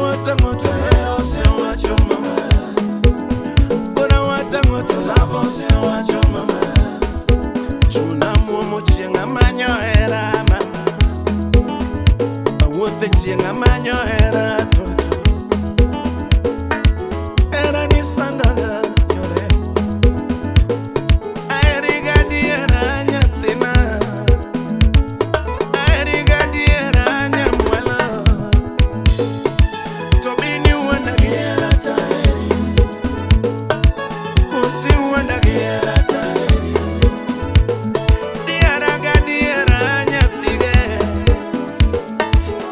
watangoto hero se wacho mama. Kora watangoto lavo se wacho mama. Chuna muomo chienga manyo hera mama. Awuothe chienga manyo hera toto. Hera ni sandaga yore. Aeriga diera nyathina. Aeriga diera nyamwalo. Tobini wanda giera taeri. Kusi wanda giera taeri. Diera ga diera nyathige.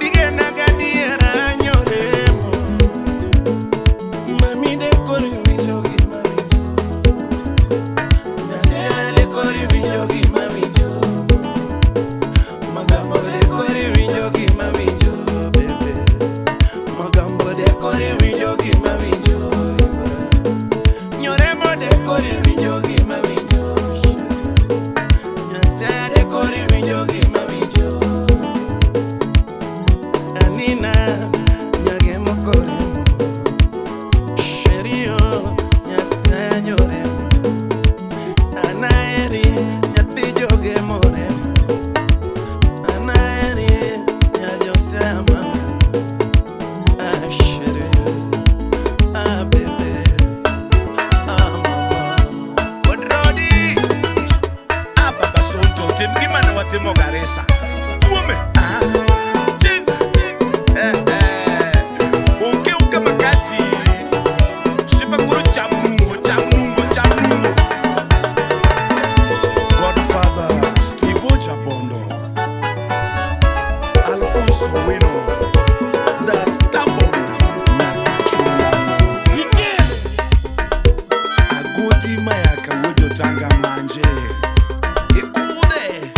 Dige naga diera nyoremo. Mami de kori winjo gi mawijo. Nyasiale kori winjo gi mawijo. Magambo de kori winjo gi mawijo, bebe. Magambo de kori winjo gi mawijo. Nyoremo de kori winjo gi mawijo. Nyasiale kori winjo gi mawijo. Anina nyage mokoremo. Sherio Nyasaye nyoremo. Anaeri nyathi joge moremo. Anaeri nyajose amama. Ah shere, ah bebe, ah mama. Odrodi, ah baba sonto, tim gimana watimo Garissa. Kuome, ah, chiza, unke uka makati. Shiba kuru chamungo, chamungo, chamungo. Godfather, Steve Chabondo, Alfonso Wino, that's Tabona, Nakachulano. Hige! Agoti mayaka wojo tanga manje. Ikude!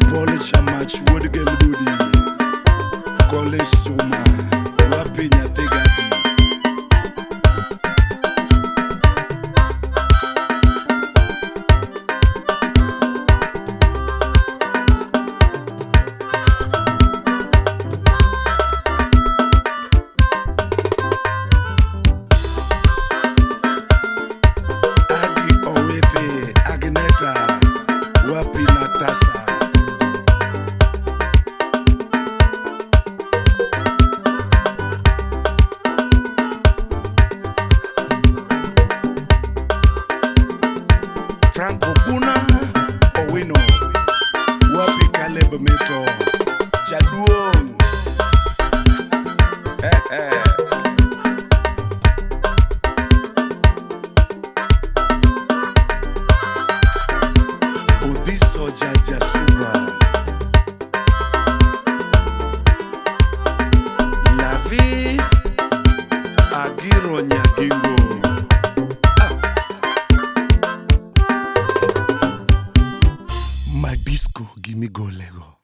Polish match would get Ludi. College Juma, Wapinya Tegadi. Adi Owete, Agneta, Wapina Tasa. Franco Kuna Owino Wapi Caleb Meto Jaduong Odiso Jaja Suba Lavi Agiro Nyagingo. My disco, gimme go Lego.